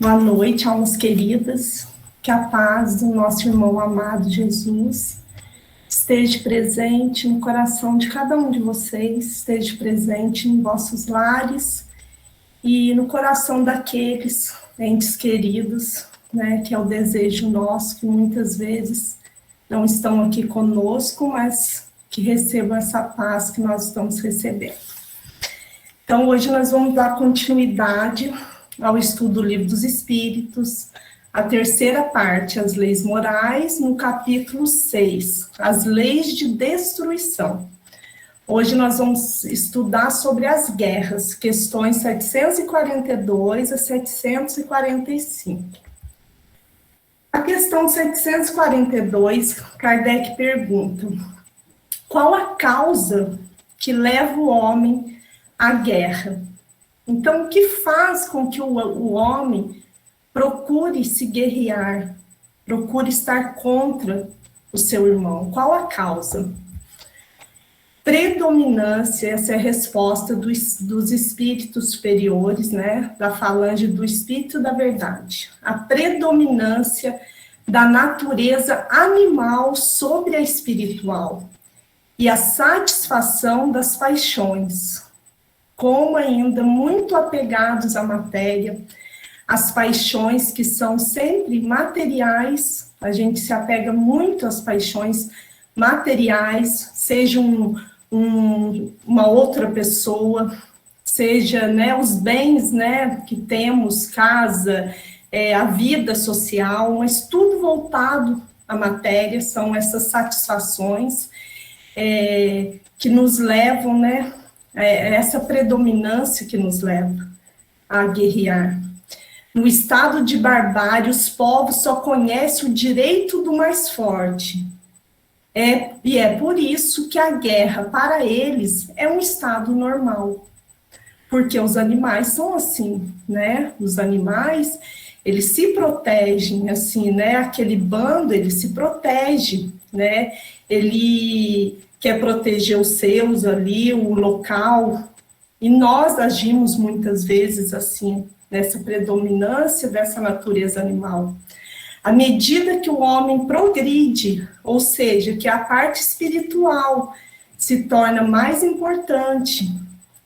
Boa noite, almas queridas. Que a paz do nosso irmão amado Jesus esteja presente no coração de cada um de vocês, esteja presente em vossos lares e no coração daqueles entes queridos, né, que é o desejo nosso, que muitas vezes não estão aqui conosco, mas que recebam essa paz que nós estamos recebendo. Então, hoje nós vamos dar continuidade ao estudo do Livro dos Espíritos, a terceira parte, as leis morais, no capítulo 6, as leis de destruição. Hoje nós vamos estudar sobre as guerras, questões 742 a 745. A questão 742, Kardec pergunta: qual a causa que leva o homem à guerra? Então, o que faz com que o homem procure se guerrear, procure estar contra o seu irmão? Qual a causa? Predominância, essa é a resposta dos espíritos superiores, né, da falange do espírito da verdade. A predominância da natureza animal sobre a espiritual e a satisfação das paixões. Como ainda muito apegados à matéria, as paixões que são sempre materiais, a gente se apega muito às paixões materiais, seja uma outra pessoa, seja, né, os bens, né, que temos, casa, a vida social, mas tudo voltado à matéria, são essas satisfações que nos levam, né, essa predominância que nos leva a guerrear. No estado de barbárie, os povos só conhecem o direito do mais forte. E é por isso que a guerra, para eles, é um estado normal. Porque os animais são assim, né? Os animais, eles se protegem, assim, né? Aquele bando, ele se protege, né? Ele quer proteger os seus ali, o local. E nós agimos muitas vezes assim, nessa predominância dessa natureza animal. À medida que o homem progride, ou seja, que a parte espiritual se torna mais importante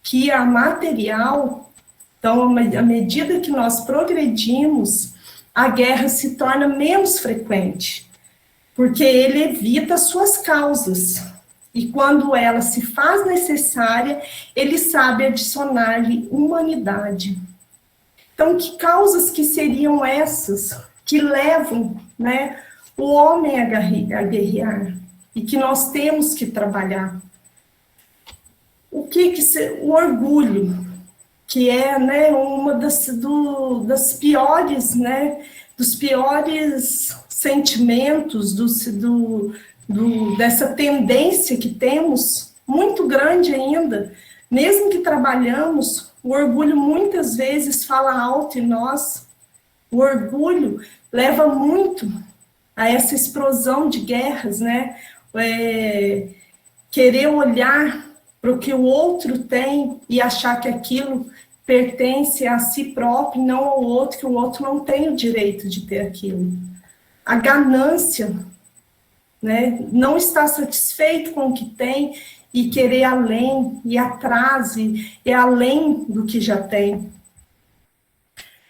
que a material, então, à medida que nós progredimos, a guerra se torna menos frequente, porque ele evita suas causas. E quando ela se faz necessária, ele sabe adicionar-lhe humanidade. Então, que causas que seriam essas que levam, né, o homem a guerrear e que nós temos que trabalhar? O orgulho, que é, né, uma das piores, né, dos piores sentimentos dessa tendência que temos, muito grande ainda, mesmo que trabalhamos, o orgulho muitas vezes fala alto em nós. O orgulho leva muito a essa explosão de guerras, né? Querer olhar para o que o outro tem e achar que aquilo pertence a si próprio e não ao outro, que o outro não tem o direito de ter aquilo. A ganância, né? Não estar satisfeito com o que tem e querer além, ir atrás, e além do que já tem.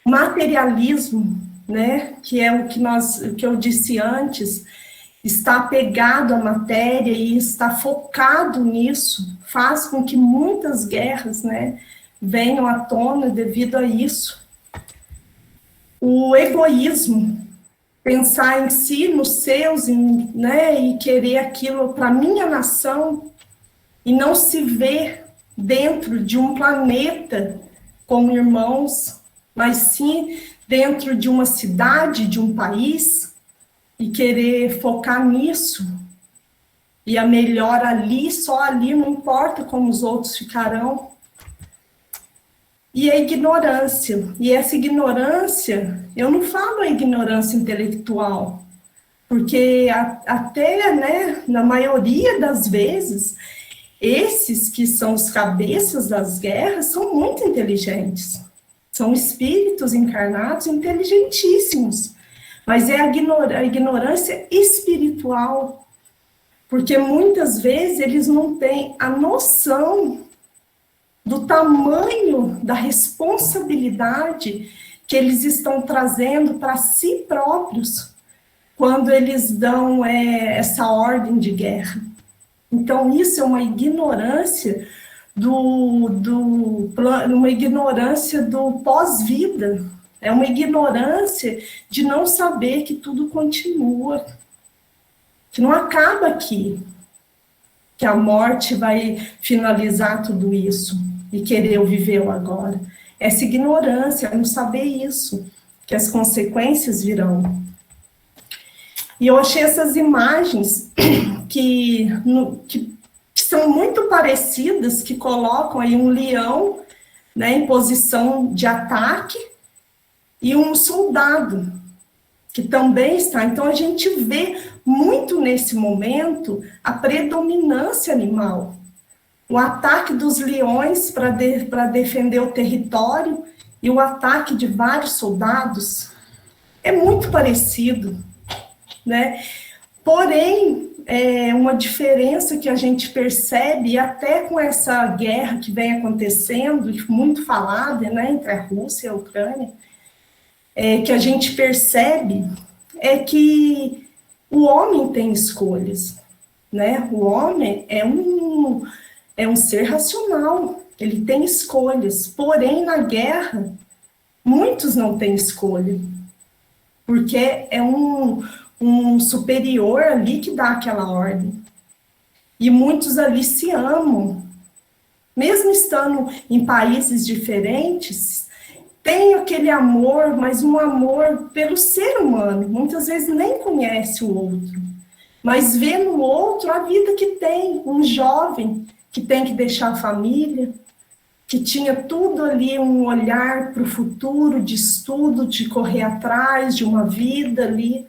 Materialismo, né? Que é o que eu disse antes, está apegado à matéria e está focado nisso, faz com que muitas guerras, né, venham à tona devido a isso. O egoísmo, pensar em si, nos seus, né, e querer aquilo para minha nação, e não se ver dentro de um planeta como irmãos, mas sim dentro de uma cidade, de um país, e querer focar nisso, e a melhor ali, só ali, não importa como os outros ficarão. E a ignorância, e essa ignorância, eu não falo a ignorância intelectual, porque até, né, na maioria das vezes, esses que são os cabeças das guerras são muito inteligentes, São espíritos encarnados inteligentíssimos, mas é a ignorância espiritual, porque muitas vezes eles não têm a noção do tamanho da responsabilidade que eles estão trazendo para si próprios quando eles dão essa ordem de guerra. Então, isso é uma ignorância uma ignorância do pós-vida, é uma ignorância de não saber que tudo continua, que não acaba aqui, que a morte vai finalizar tudo isso e querer viver o agora. Essa ignorância, não saber isso, que as consequências virão. E eu achei essas imagens que são muito parecidas, que colocam aí um leão, né, em posição de ataque, e um soldado, que também está. Então, a gente vê muito nesse momento a predominância animal. O ataque dos leões para defender o território e o ataque de vários soldados é muito parecido, né? Porém, uma diferença que a gente percebe, e até com essa guerra que vem acontecendo, muito falada, né, entre a Rússia e a Ucrânia, que a gente percebe é que o homem tem escolhas, né? O homem é um ser racional, ele tem escolhas, porém, na guerra, muitos não têm escolha, porque é um superior ali que dá aquela ordem. E muitos ali se amam. Mesmo estando em países diferentes, tem aquele amor, mas um amor pelo ser humano. Muitas vezes nem conhece o outro, mas vê no outro a vida que tem. Um jovem que tem que deixar a família, que tinha tudo ali, um olhar para o futuro, de estudo, de correr atrás de uma vida ali,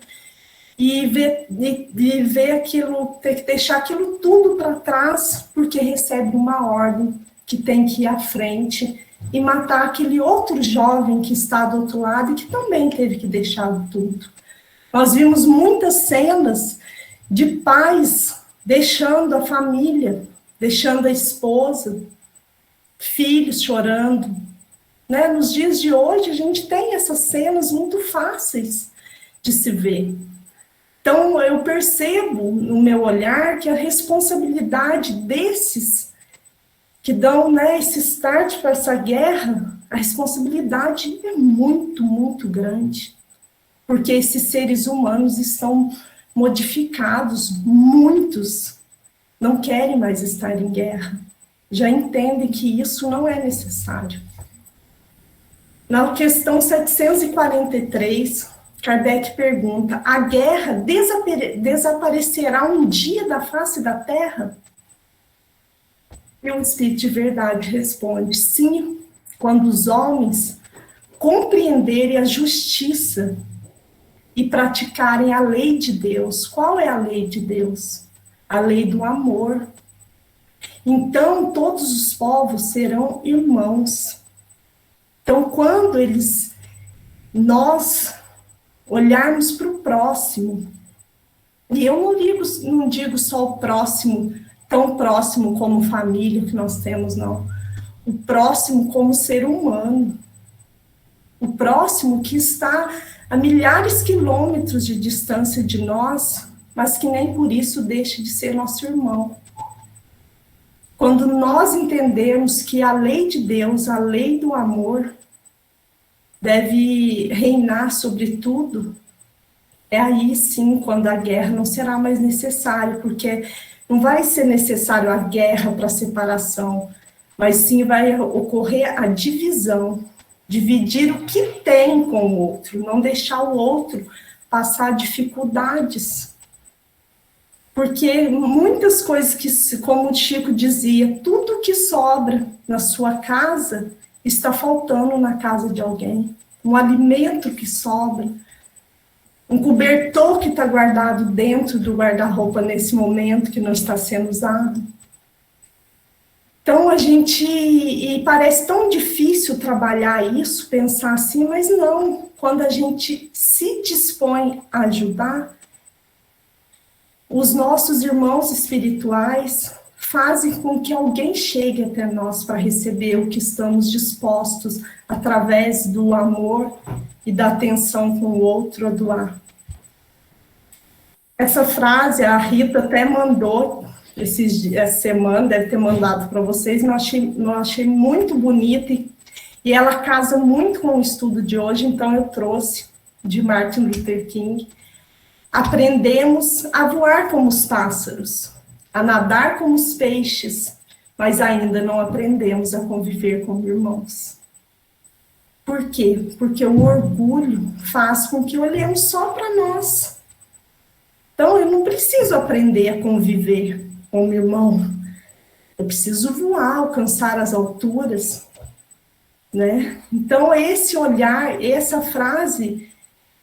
e ver aquilo, ter que deixar aquilo tudo para trás, porque recebe uma ordem que tem que ir à frente e matar aquele outro jovem que está do outro lado e que também teve que deixar tudo. Nós vimos muitas cenas de pais deixando a família, deixando a esposa, filhos chorando, né? Nos dias de hoje, a gente tem essas cenas muito fáceis de se ver. Então, eu percebo no meu olhar que a responsabilidade desses que dão, né, esse start para essa guerra, a responsabilidade é muito, muito grande, porque esses seres humanos estão modificados, muitos não querem mais estar em guerra, já entendem que isso não é necessário. Na questão 743, Kardec pergunta: a guerra desaparecerá um dia da face da Terra? E o Espírito de Verdade responde: sim, quando os homens compreenderem a justiça e praticarem a lei de Deus. Qual é a lei de Deus? A lei do amor. Então, todos os povos serão irmãos. Então, quando nós olharmos para o próximo, e eu não digo só o próximo, tão próximo como família que nós temos, não. O próximo como ser humano. O próximo que está a milhares de quilômetros de distância de nós, mas que nem por isso deixa de ser nosso irmão. Quando nós entendemos que a lei de Deus, a lei do amor, deve reinar sobre tudo, é aí sim quando a guerra não será mais necessária, porque não vai ser necessário a guerra para a separação, mas sim vai ocorrer a divisão, dividir o que tem com o outro, não deixar o outro passar dificuldades. Porque muitas coisas que, como o Chico dizia, tudo que sobra na sua casa está faltando na casa de alguém. Um alimento que sobra, um cobertor que está guardado dentro do guarda-roupa nesse momento que não está sendo usado. Então, e parece tão difícil trabalhar isso, pensar assim, mas não, quando a gente se dispõe a ajudar, os nossos irmãos espirituais fazem com que alguém chegue até nós para receber o que estamos dispostos, através do amor e da atenção com o outro, a doar. Essa frase a Rita até mandou essa semana, deve ter mandado para vocês, eu achei muito bonita e ela casa muito com o estudo de hoje, então eu trouxe de Martin Luther King. Aprendemos a voar como os pássaros, a nadar como os peixes, mas ainda não aprendemos a conviver como irmãos. Por quê? Porque o orgulho faz com que olhemos só para nós. Então, eu não preciso aprender a conviver com o meu irmão. Eu preciso voar, alcançar as alturas, né? Então, esse olhar, essa frase,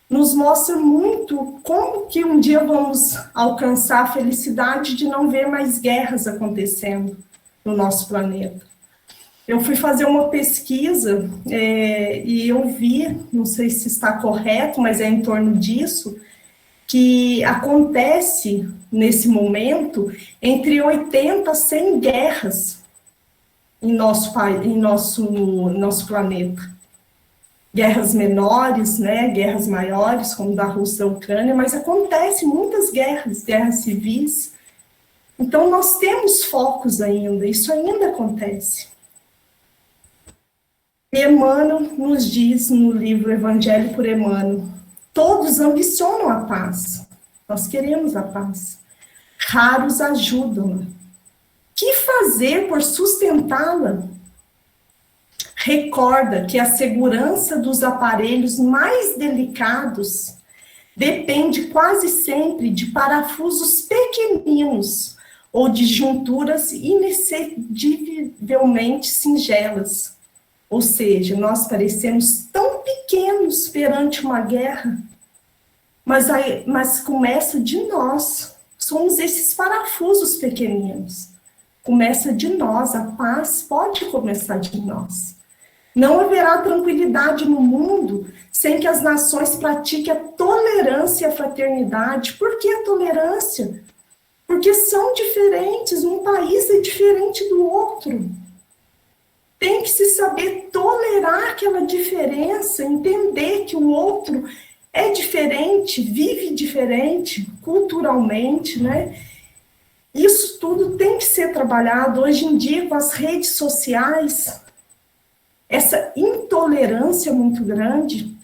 nos mostra muito como que um dia vamos alcançar a felicidade de não ver mais guerras acontecendo no nosso planeta. Eu fui fazer uma pesquisa e eu vi, não sei se está correto, mas é em torno disso, que acontece, nesse momento, entre 80 a 100 guerras em nosso planeta. Guerras menores, né, guerras maiores, como da Rússia e da Ucrânia, mas acontecem muitas guerras civis. Então, nós temos focos ainda, isso ainda acontece. Emmanuel nos diz no livro Evangelho por Emmanuel, todos ambicionam a paz, nós queremos a paz, raros ajudam-na. Que fazer por sustentá-la? Recorda que a segurança dos aparelhos mais delicados depende quase sempre de parafusos pequeninos ou de junturas inexcedivelmente singelas. Ou seja, nós parecemos tão pequenos perante uma guerra, mas começa de nós, somos esses parafusos pequeninos. Começa de nós, a paz pode começar de nós. Não haverá tranquilidade no mundo sem que as nações pratiquem a tolerância e a fraternidade. Por que a tolerância? Porque são diferentes, um país é diferente do outro. Tem que se saber tolerar aquela diferença, entender que o outro é diferente, vive diferente, culturalmente, né? Isso tudo tem que ser trabalhado hoje em dia com as redes sociais, essa intolerância muito grande,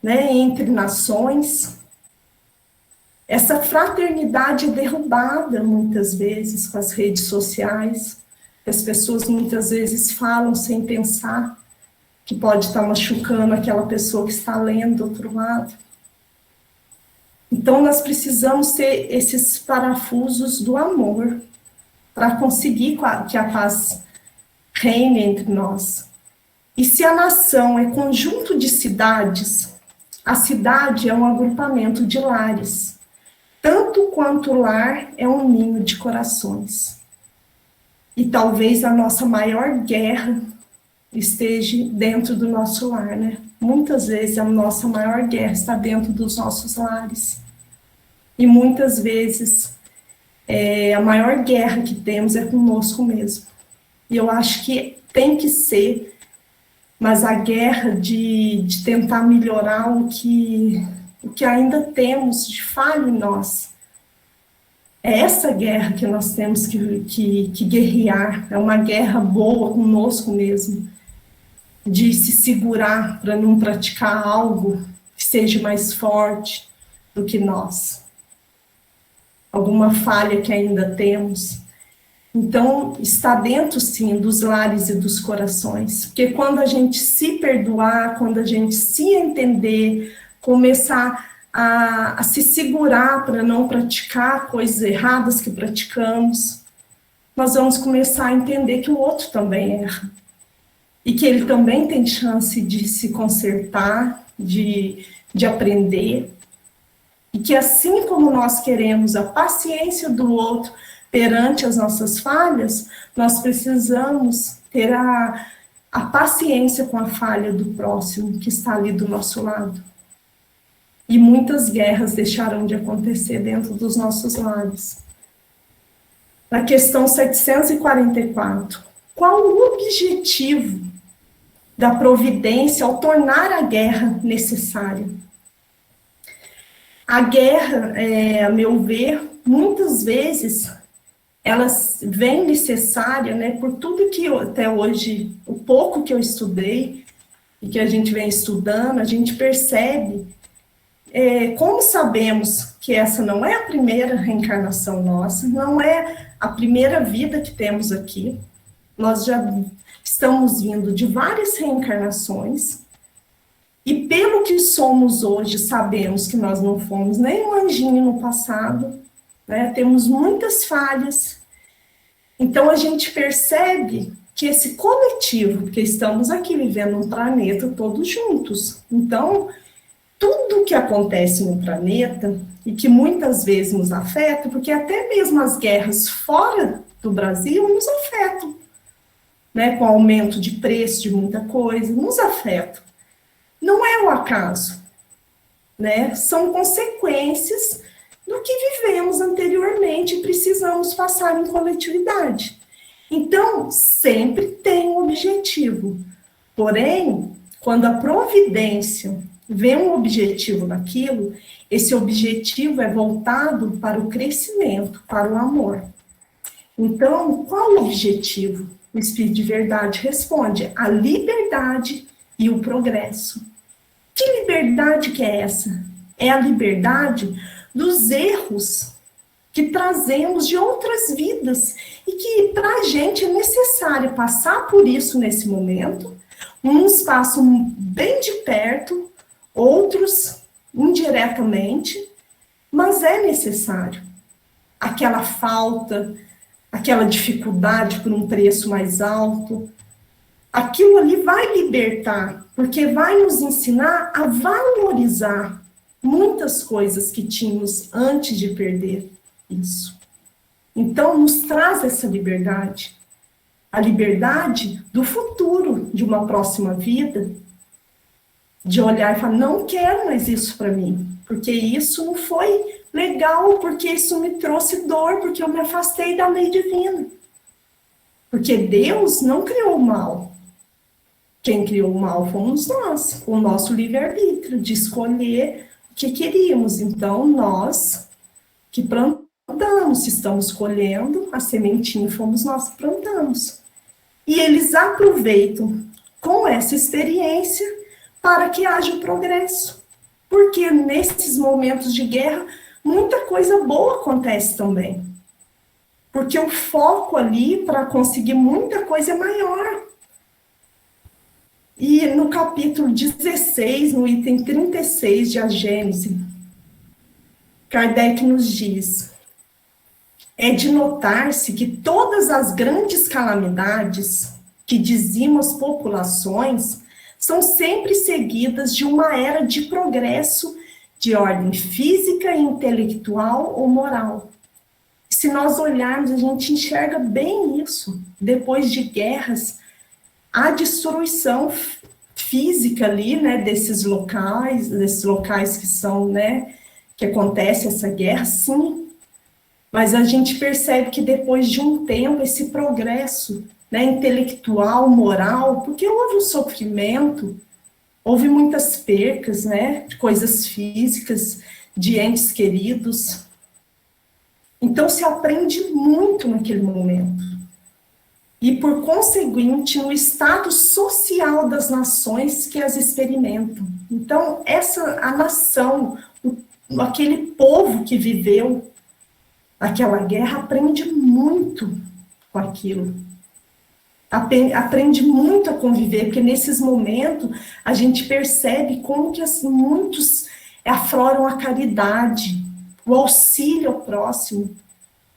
né, entre nações, essa fraternidade é derrubada muitas vezes com as redes sociais. As pessoas muitas vezes falam sem pensar que pode estar machucando aquela pessoa que está lendo do outro lado. Então, nós precisamos ter esses parafusos do amor para conseguir que a paz reine entre nós. E se a nação é conjunto de cidades, a cidade é um agrupamento de lares, tanto quanto o lar é um ninho de corações. E talvez a nossa maior guerra esteja dentro do nosso lar, né? Muitas vezes a nossa maior guerra está dentro dos nossos lares. E muitas vezes a maior guerra que temos é conosco mesmo. E eu acho que tem que ser, mas a guerra de tentar melhorar o que ainda temos de falha em nós, é essa guerra que nós temos que guerrear, é uma guerra boa conosco mesmo, de se segurar para não praticar algo que seja mais forte do que nós. Alguma falha que ainda temos. Então, está dentro, sim, dos lares e dos corações. Porque quando a gente se perdoar, quando a gente se entender, começar a se segurar para não praticar coisas erradas que praticamos, nós vamos começar a entender que o outro também erra. E que ele também tem chance de se consertar, de aprender. E que assim como nós queremos a paciência do outro, perante as nossas falhas, nós precisamos ter a paciência com a falha do próximo que está ali do nosso lado. E muitas guerras deixarão de acontecer dentro dos nossos lares. Na questão 744, qual o objetivo da providência ao tornar a guerra necessária? A guerra, a meu ver, muitas vezes, ela vem necessária, né, por tudo que até hoje, o pouco que eu estudei, e que a gente vem estudando, a gente percebe, como sabemos que essa não é a primeira reencarnação nossa, não é a primeira vida que temos aqui, nós já estamos vindo de várias reencarnações, e pelo que somos hoje, sabemos que nós não fomos nem um anjinho no passado, né? Temos muitas falhas. Então, a gente percebe que esse coletivo, porque estamos aqui vivendo um planeta todos juntos. Então, tudo que acontece no planeta, e que muitas vezes nos afeta, porque até mesmo as guerras fora do Brasil nos afetam, né? Com o aumento de preço de muita coisa, nos afetam. Não é um acaso, né? São consequências do que vivemos anteriormente e precisamos passar em coletividade. Então, sempre tem um objetivo. Porém, quando a providência vê um objetivo naquilo, esse objetivo é voltado para o crescimento, para o amor. Então, qual o objetivo? O Espírito de Verdade responde: a liberdade e o progresso. Que liberdade que é essa? É a liberdade dos erros que trazemos de outras vidas e que para a gente é necessário passar por isso nesse momento. Uns passam bem de perto, outros indiretamente, mas é necessário. Aquela falta, aquela dificuldade por um preço mais alto, aquilo ali vai libertar, porque vai nos ensinar a valorizar muitas coisas que tínhamos antes de perder isso. Então, nos traz essa liberdade. A liberdade do futuro, de uma próxima vida, de olhar e falar, não quero mais isso para mim, porque isso não foi legal, porque isso me trouxe dor, porque eu me afastei da lei divina. Porque Deus não criou o mal. Quem criou o mal fomos nós, com o nosso livre-arbítrio, de escolher o que queríamos. Então, nós que plantamos, estamos colhendo, a sementinha fomos nós que plantamos. E eles aproveitam com essa experiência para que haja o progresso. Porque nesses momentos de guerra, muita coisa boa acontece também. Porque o foco ali para conseguir muita coisa é maior. E no capítulo 16, no item 36 de A Gênese, Kardec nos diz: é de notar-se que todas as grandes calamidades que dizimam as populações são sempre seguidas de uma era de progresso de ordem física, intelectual ou moral. Se nós olharmos, a gente enxerga bem isso. Depois de guerras, a destruição física ali, né, desses locais que são, né, que acontece essa guerra, sim. Mas a gente percebe que depois de um tempo, esse progresso, né, intelectual, moral, porque houve um sofrimento, houve muitas percas, né, de coisas físicas, de entes queridos. Então se aprende muito naquele momento. E, por conseguinte, no estado social das nações que as experimentam. Então, a nação, aquele povo que viveu aquela guerra, aprende muito com aquilo. Aprende muito a conviver, porque nesses momentos a gente percebe como que muitos afloram a caridade, o auxílio ao próximo.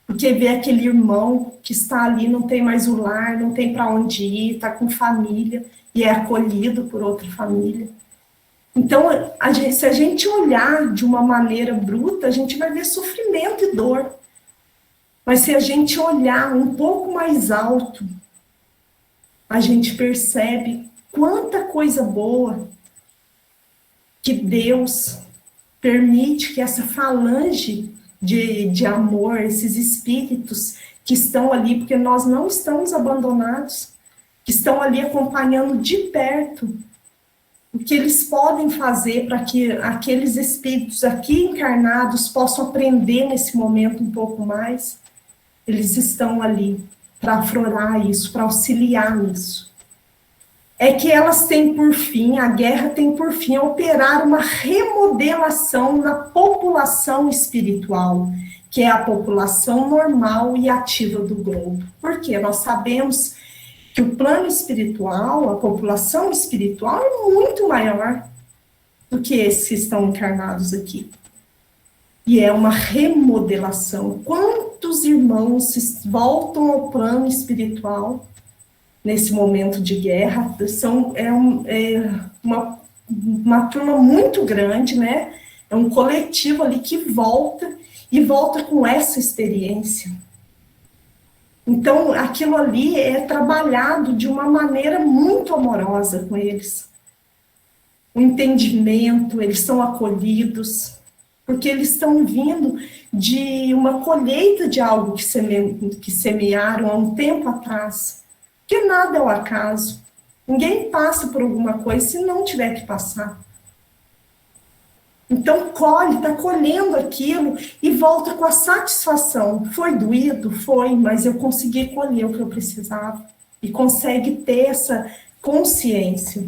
Porque vê aquele irmão que está ali, não tem mais o lar, não tem para onde ir, está com família e é acolhido por outra família. Então, se a gente olhar de uma maneira bruta, a gente vai ver sofrimento e dor. Mas se a gente olhar um pouco mais alto, a gente percebe quanta coisa boa que Deus permite que essa falange de amor, esses espíritos que estão ali, porque nós não estamos abandonados, que estão ali acompanhando de perto o que eles podem fazer para que aqueles espíritos aqui encarnados possam aprender nesse momento um pouco mais. Eles estão ali para aflorar isso, para auxiliar nisso. É que elas têm por fim, a guerra tem por fim, operar uma remodelação na população espiritual, que é a população normal e ativa do globo. Por quê? Nós sabemos que o plano espiritual, a população espiritual é muito maior do que esses que estão encarnados aqui. E é uma remodelação. Quantos irmãos voltam ao plano espiritual nesse momento de guerra? Uma turma muito grande, né? É um coletivo ali que volta e volta com essa experiência. Então, aquilo ali é trabalhado de uma maneira muito amorosa com eles. O entendimento, eles são acolhidos, porque eles estão vindo de uma colheita de algo que semearam há um tempo atrás. Porque nada é o acaso. Ninguém passa por alguma coisa se não tiver que passar. Então, está colhendo aquilo e volta com a satisfação. Foi doído? Foi, mas eu consegui colher o que eu precisava. E consegue ter essa consciência.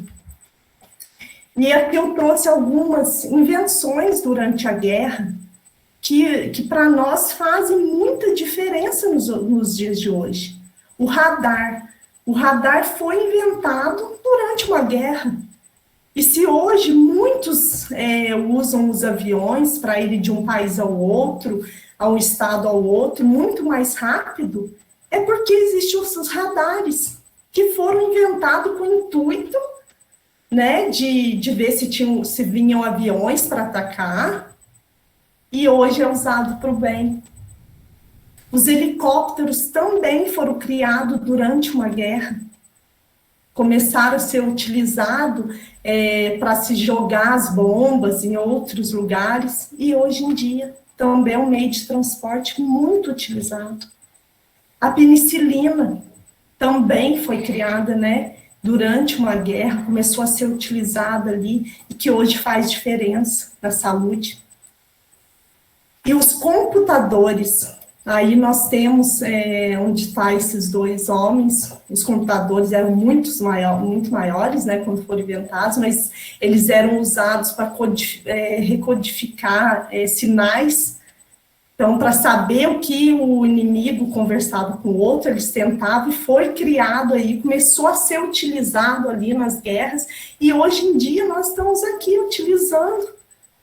E aqui eu trouxe algumas invenções durante a guerra que para nós fazem muita diferença nos dias de hoje. O radar. O radar foi inventado durante uma guerra. E se hoje muitos usam os aviões para ir de um país ao outro, a um estado ao outro, muito mais rápido, é porque existem os radares que foram inventados com o intuito, né, de ver se vinham aviões para atacar, e hoje é usado para o bem. Os helicópteros também foram criados durante uma guerra. Começaram a ser utilizados para se jogar as bombas em outros lugares, e hoje em dia também é um meio de transporte muito utilizado. A penicilina também foi criada, né, durante uma guerra, começou a ser utilizada ali, e que hoje faz diferença na saúde. E os computadores, aí nós temos onde estão esses dois homens. Os computadores eram muito maiores, né, quando foram inventados, mas eles eram usados para recodificar sinais. Então, para saber o que o inimigo conversava com o outro, eles tentavam, e foi criado aí, começou a ser utilizado ali nas guerras, e hoje em dia nós estamos aqui utilizando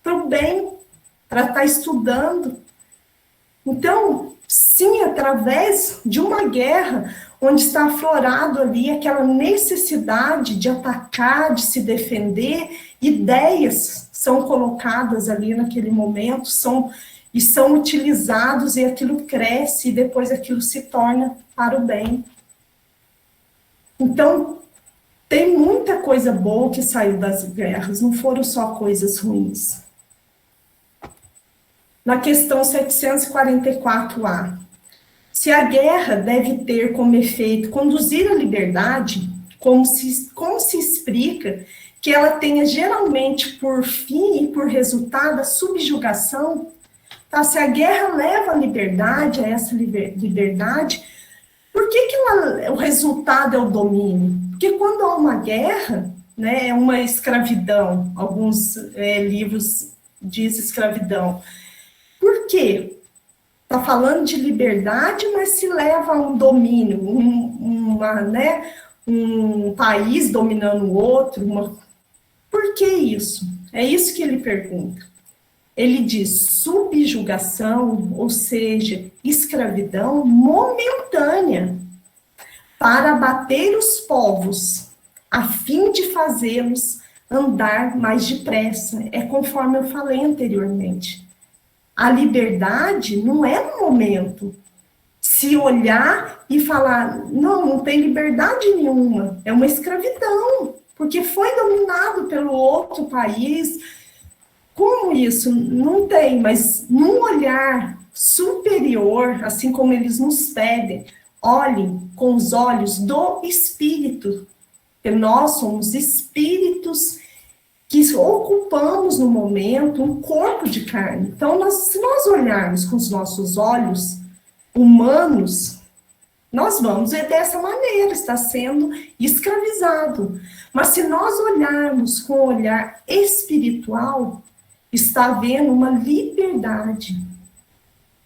para o bem, para estar estudando. Então, sim, através de uma guerra, onde está aflorado ali aquela necessidade de atacar, de se defender, ideias são colocadas ali naquele momento, são utilizados, e aquilo cresce, e depois aquilo se torna para o bem. Então, tem muita coisa boa que saiu das guerras, não foram só coisas ruins. Na questão 744A, se a guerra deve ter como efeito conduzir à liberdade, como se explica que ela tenha geralmente por fim e por resultado a subjugação? Tá, se a guerra leva à liberdade, a essa liberdade, por que o resultado é o domínio? Porque quando há uma guerra, né, é uma escravidão, alguns livros dizem escravidão. Por quê? Está falando de liberdade, mas se leva a um domínio, um país dominando o outro. Por que isso? É isso que ele pergunta. Ele diz subjugação, ou seja, escravidão momentânea, para abater os povos, a fim de fazê-los andar mais depressa. É conforme eu falei anteriormente. A liberdade não é no momento. se olhar e falar, não tem liberdade nenhuma, é uma escravidão, porque foi dominado pelo outro país. Como isso? Não tem, mas num olhar superior, assim como eles nos pedem, olhem com os olhos do Espírito, porque nós somos espíritos que ocupamos no momento um corpo de carne. Então, se nós olharmos com os nossos olhos humanos, nós vamos ver dessa maneira, está sendo escravizado. Mas se nós olharmos com o olhar espiritual, está havendo uma liberdade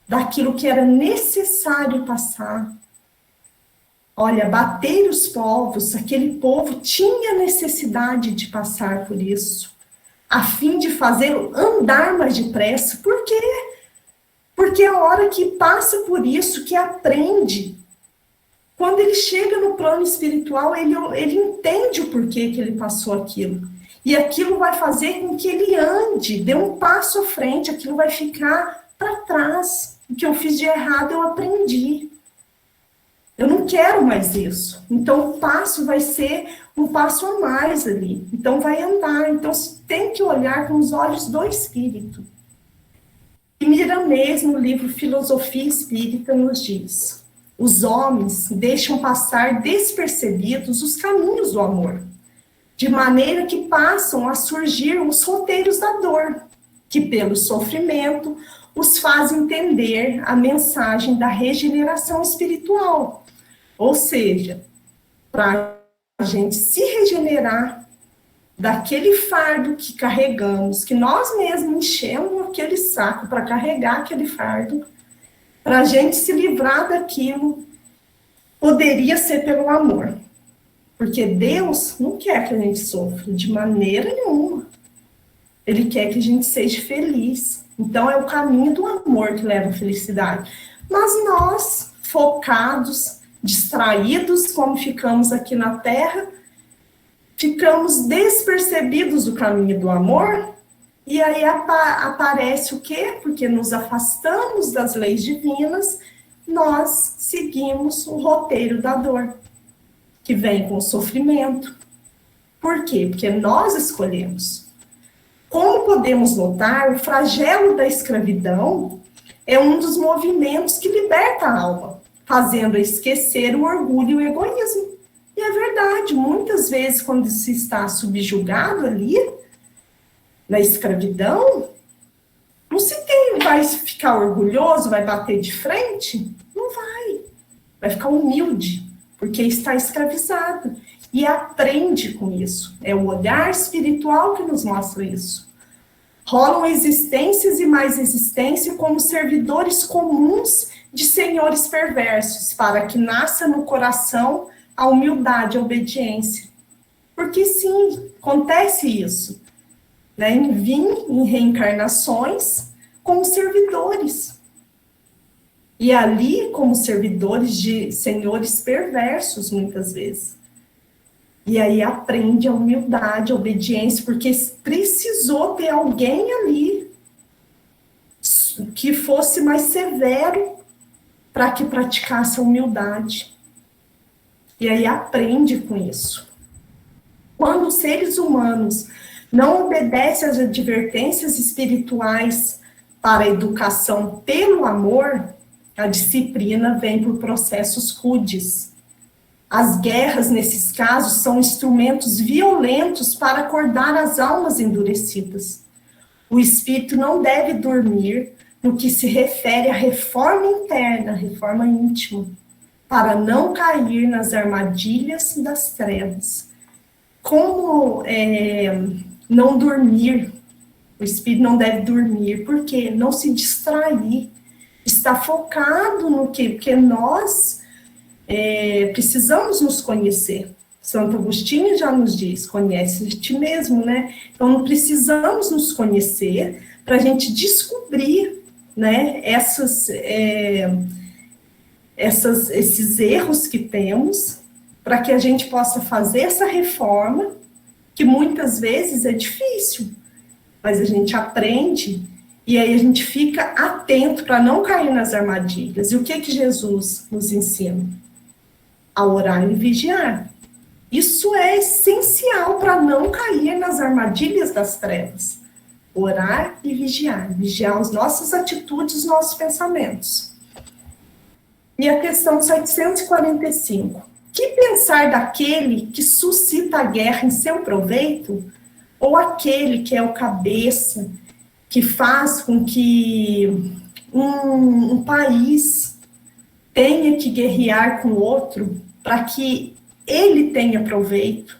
daquilo que era necessário passar. Olha, bater os povos, aquele povo tinha necessidade de passar por isso, a fim de fazê-lo andar mais depressa. Por quê? Porque a hora que passa por isso, que aprende, quando ele chega no plano espiritual, ele entende o porquê que ele passou aquilo. E aquilo vai fazer com que ele ande, dê um passo à frente, aquilo vai ficar para trás. O que eu fiz de errado, eu aprendi. Eu não quero mais isso. Então, o passo vai ser um passo a mais ali. Então, vai andar. Então, tem que olhar com os olhos do Espírito. E Miramês, no livro Filosofia Espírita, nos diz: os homens deixam passar despercebidos os caminhos do amor, de maneira que passam a surgir os roteiros da dor, que pelo sofrimento os faz entender a mensagem da regeneração espiritual. Ou seja, para a gente se regenerar daquele fardo que carregamos, que nós mesmos enchemos aquele saco para carregar aquele fardo, para a gente se livrar daquilo, poderia ser pelo amor. Porque Deus não quer que a gente sofra de maneira nenhuma. Ele quer que a gente seja feliz. Então, é o caminho do amor que leva à felicidade. Mas nós, focados, distraídos, como ficamos aqui na Terra, ficamos despercebidos do caminho do amor, e aí aparece o quê? Porque nos afastamos das leis divinas, nós seguimos o roteiro da dor, que vem com o sofrimento. Por quê? Porque nós escolhemos. Como podemos notar, o flagelo da escravidão é um dos movimentos que liberta a alma, fazendo esquecer o orgulho e o egoísmo. E é verdade, muitas vezes quando se está subjugado ali, na escravidão, não se tem, vai ficar orgulhoso, vai bater de frente? Não vai. Vai ficar humilde, porque está escravizado. E aprende com isso. É o olhar espiritual que nos mostra isso. Rolam existências e mais existência como servidores comuns de senhores perversos, para que nasça no coração a humildade, a obediência. Porque sim, acontece isso. Né? Vim em reencarnações como servidores. E ali como servidores de senhores perversos, muitas vezes. E aí aprende a humildade, a obediência, porque precisou ter alguém ali que fosse mais severo para que praticasse a humildade. E aí aprende com isso. Quando os seres humanos não obedecem às advertências espirituais para a educação pelo amor, a disciplina vem por processos rudes. As guerras, nesses casos, são instrumentos violentos para acordar as almas endurecidas. O espírito não deve dormir no que se refere à reforma interna, reforma íntima, para não cair nas armadilhas das trevas. Como não dormir? O espírito não deve dormir, porque não se distrair, está focado no quê? Porque nós precisamos nos conhecer. Santo Agostinho já nos diz, conhece a ti mesmo, né? Então, precisamos nos conhecer para a gente descobrir, né, esses erros que temos, para que a gente possa fazer essa reforma, que muitas vezes é difícil, mas a gente aprende E aí a gente fica atento para não cair nas armadilhas. E o que Jesus nos ensina? A orar e vigiar. Isso é essencial para não cair nas armadilhas das trevas. Orar e vigiar. Vigiar as nossas atitudes, os nossos pensamentos. E a questão 745. Que pensar daquele que suscita a guerra em seu proveito? Ou aquele que é o cabeça, que faz com que um país tenha que guerrear com outro para que ele tenha proveito,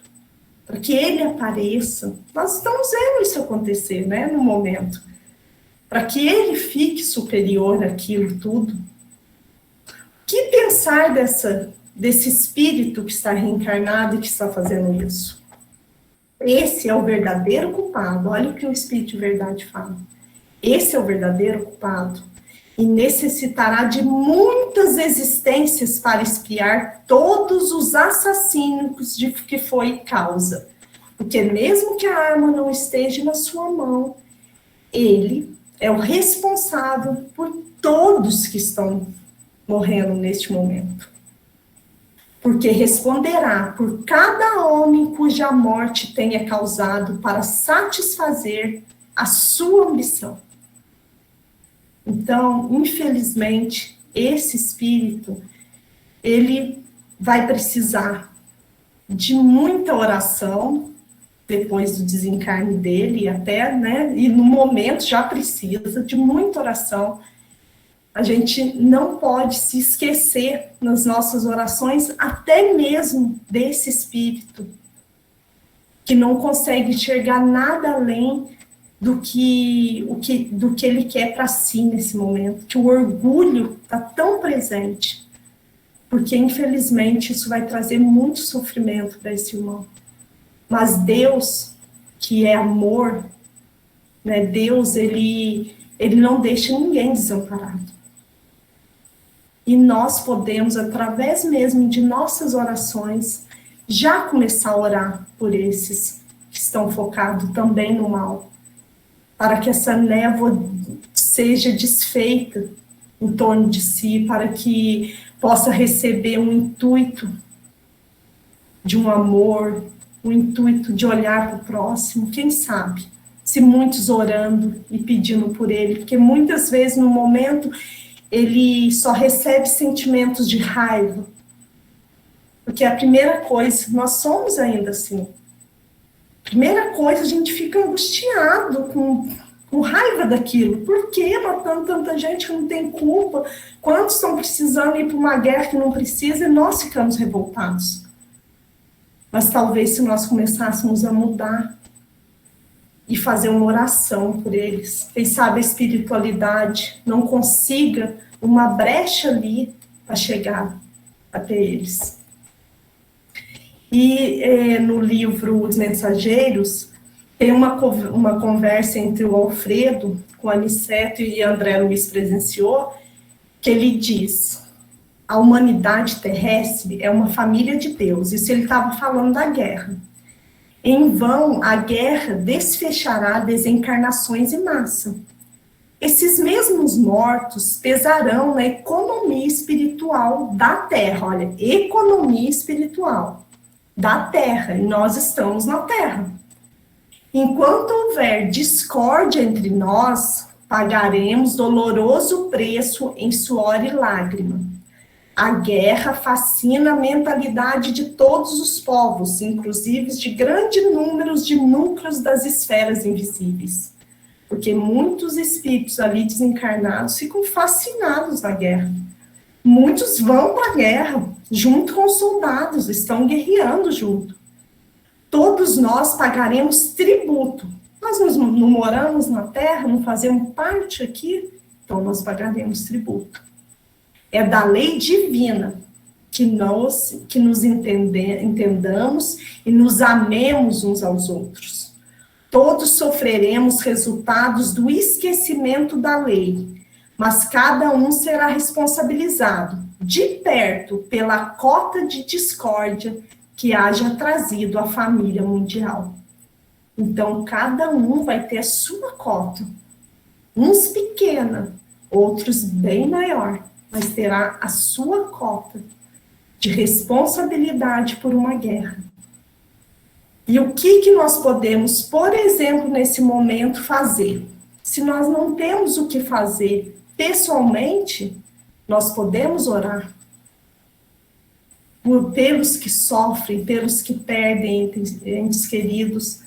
para que ele apareça? Nós estamos vendo isso acontecer, né, no momento. Para que ele fique superior àquilo tudo. Que pensar desse espírito que está reencarnado e que está fazendo isso? Esse é o verdadeiro culpado. Olha o que o Espírito de Verdade fala. Esse é o verdadeiro culpado. E necessitará de muitas existências para expiar todos os assassinos de que foi causa. Porque mesmo que a arma não esteja na sua mão, ele é o responsável por todos que estão morrendo neste momento. Porque responderá por cada homem cuja morte tenha causado para satisfazer a sua ambição. Então, infelizmente, esse espírito, ele vai precisar de muita oração depois do desencarne dele, até, né, e no momento já precisa de muita oração. A gente não pode se esquecer nas nossas orações, até mesmo desse espírito, que não consegue enxergar nada além do que ele quer para si nesse momento, que o orgulho está tão presente, porque infelizmente isso vai trazer muito sofrimento para esse irmão. Mas Deus, que é amor, né, Deus, ele não deixa ninguém desamparado. E nós podemos, através mesmo de nossas orações, já começar a orar por esses que estão focados também no mal, para que essa névoa seja desfeita em torno de si, para que possa receber um intuito de um amor, um intuito de olhar para o próximo, quem sabe, se muitos orando e pedindo por ele, porque muitas vezes no momento ele só recebe sentimentos de raiva, porque a primeira coisa, nós somos ainda assim, primeira coisa, a gente fica angustiado, com raiva daquilo. Por que matando tanta gente que não tem culpa? Quantos estão precisando ir para uma guerra que não precisa e nós ficamos revoltados? Mas talvez se nós começássemos a mudar e fazer uma oração por eles, quem sabe a espiritualidade não consiga uma brecha ali para chegar até eles. E no livro Os Mensageiros, tem uma conversa entre o Alfredo, com a Aniceto e André Luiz presenciou, que ele diz: a humanidade terrestre é uma família de Deus. Isso ele estava falando da guerra. Em vão, a guerra desfechará desencarnações em massa. Esses mesmos mortos pesarão na economia espiritual da Terra. Olha, economia espiritual da Terra, e nós estamos na Terra. Enquanto houver discórdia entre nós, pagaremos doloroso preço em suor e lágrima. A guerra fascina a mentalidade de todos os povos, inclusive de grandes números de núcleos das esferas invisíveis. Porque muitos espíritos ali desencarnados ficam fascinados na guerra. Muitos vão para a guerra, junto com os soldados, estão guerreando junto. Todos nós pagaremos tributo. Nós não moramos na Terra, não fazemos parte aqui, então nós pagaremos tributo. É da lei divina que nos entendamos e nos amemos uns aos outros. Todos sofreremos resultados do esquecimento da lei, mas cada um será responsabilizado de perto pela cota de discórdia que haja trazido à família mundial. Então, cada um vai ter a sua cota. Uns pequena, outros bem maior, mas terá a sua cota de responsabilidade por uma guerra. E o que nós podemos, por exemplo, nesse momento, fazer? Se nós não temos o que fazer pessoalmente, nós podemos orar pelos que sofrem, pelos que perdem entes queridos,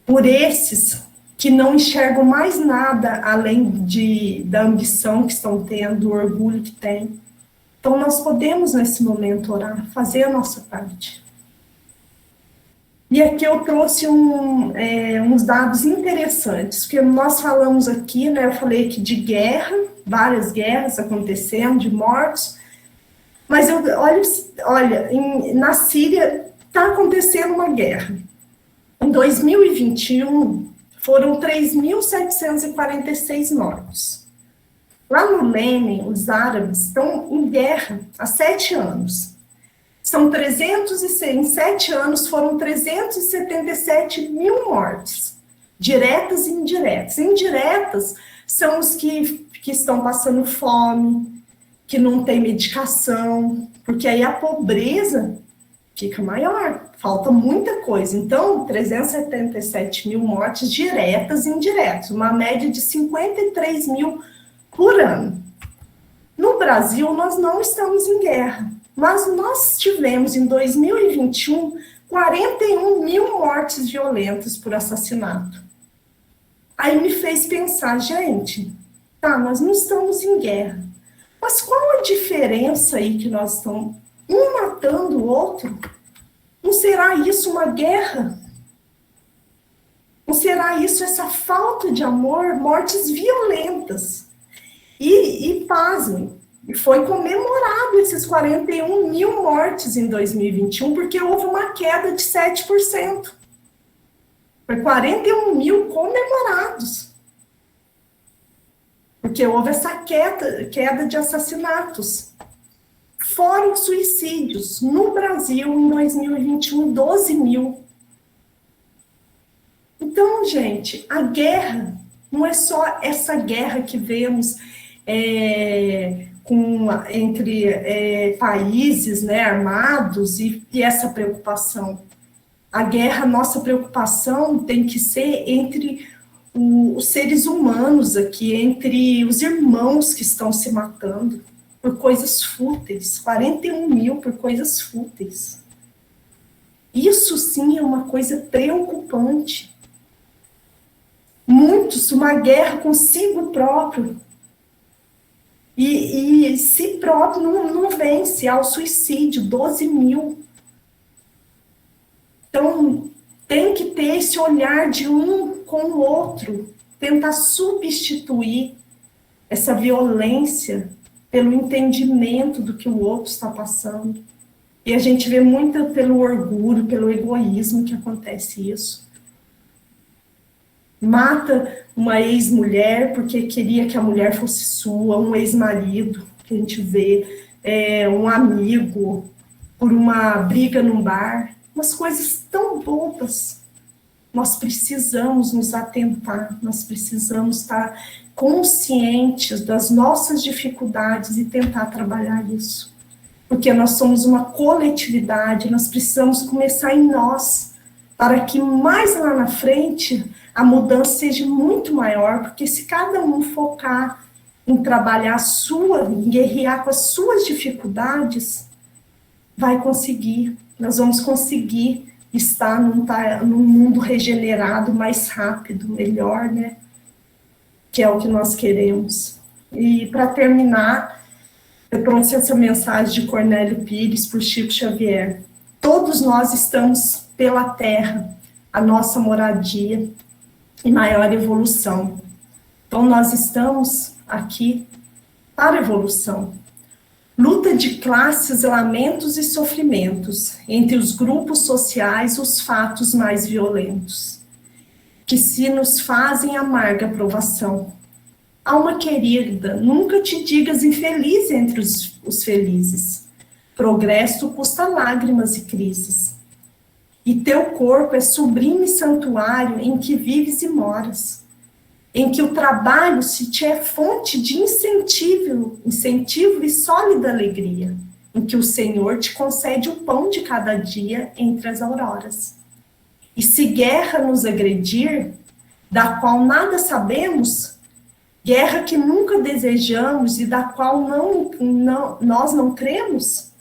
por esses que não enxergam mais nada além da ambição que estão tendo, do orgulho que têm. Então, nós podemos, nesse momento, orar, fazer a nossa parte. E aqui eu trouxe uns dados interessantes, porque nós falamos aqui, né, eu falei aqui de guerra, várias guerras acontecendo, de mortos, mas olha, na Síria está acontecendo uma guerra. Em 2021, foram 3.746 mortos. Lá no Iêmen, os árabes estão em guerra há 7 anos. Em 7 anos foram 377 mil mortes, diretas e indiretas. Indiretas são os que estão passando fome, que não tem medicação, porque aí a pobreza fica maior, falta muita coisa. Então, 377 mil mortes diretas e indiretas, uma média de 53 mil por ano. No Brasil, nós não estamos em guerra, mas nós tivemos, em 2021, 41 mil mortes violentas por assassinato. Aí me fez pensar, gente, tá, nós não estamos em guerra, mas qual a diferença aí que nós estamos um matando o outro? Não será isso uma guerra? Não será isso essa falta de amor, mortes violentas? E pasmem, foi comemorado esses 41 mil mortes em 2021, porque houve uma queda de 7%. Foi 41 mil comemorados. Porque houve essa queda de assassinatos. Fora os suicídios. No Brasil, em 2021, 12 mil. Então, gente, a guerra não é só essa guerra que vemos entre países, né, armados e essa preocupação. A guerra, nossa preocupação tem que ser entre os seres humanos aqui, entre os irmãos que estão se matando por coisas fúteis, 41 mil por coisas fúteis. Isso sim é uma coisa preocupante. Muitos, uma guerra consigo próprio, e si próprio não vence, ao suicídio, 12 mil. Então, tem que ter esse olhar de um com o outro, tentar substituir essa violência pelo entendimento do que o outro está passando. E a gente vê muito pelo orgulho, pelo egoísmo que acontece isso. Mata uma ex-mulher porque queria que a mulher fosse sua, um ex-marido, que a gente vê, um amigo, por uma briga num bar, umas coisas tão bobas. Nós precisamos nos atentar, nós precisamos estar conscientes das nossas dificuldades e tentar trabalhar isso. Porque nós somos uma coletividade, nós precisamos começar em nós, para que mais lá na frente a mudança seja muito maior, porque se cada um focar em trabalhar em guerrear com as suas dificuldades, vai conseguir, nós vamos conseguir estar num mundo regenerado mais rápido, melhor, né? Que é o que nós queremos. E para terminar, eu trouxe essa mensagem de Cornélio Pires por Chico Xavier. Todos nós estamos pela terra, a nossa moradia e maior evolução. Então, nós estamos aqui para a evolução. Luta de classes, lamentos e sofrimentos, entre os grupos sociais, os fatos mais violentos, que se nos fazem amarga provação. Alma querida, nunca te digas infeliz entre os felizes. Progresso custa lágrimas e crises. E teu corpo é sublime santuário em que vives e moras. em que o trabalho se te é fonte de incentivo e sólida alegria, em que o Senhor te concede o pão de cada dia entre as auroras. E se guerra nos agredir, da qual nada sabemos, guerra que nunca desejamos e da qual nós não cremos,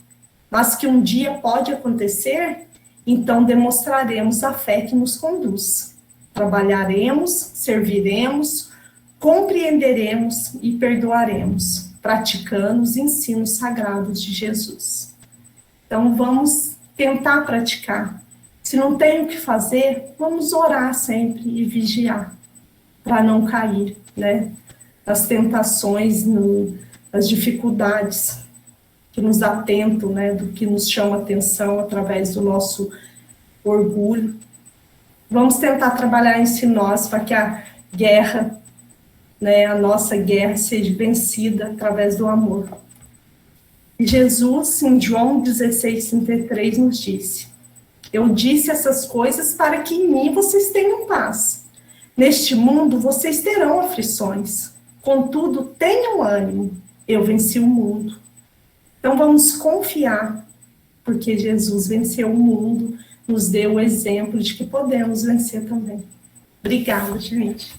mas que um dia pode acontecer, então demonstraremos a fé que nos conduz. Trabalharemos, serviremos, compreenderemos e perdoaremos, praticando os ensinos sagrados de Jesus. Então, vamos tentar praticar. Se não tem o que fazer, vamos orar sempre e vigiar, para não cair, né, nas tentações, nas dificuldades que nos atentam, né, do que nos chama atenção através do nosso orgulho. Vamos tentar trabalhar em nós para que a guerra, né, a nossa guerra seja vencida através do amor. E Jesus, em João 16:33, nos disse: eu disse essas coisas para que em mim vocês tenham paz. Neste mundo vocês terão aflições. Contudo, tenham ânimo. Eu venci o mundo. Então vamos confiar, porque Jesus venceu o mundo, nos deu o exemplo de que podemos vencer também. Obrigada, gente.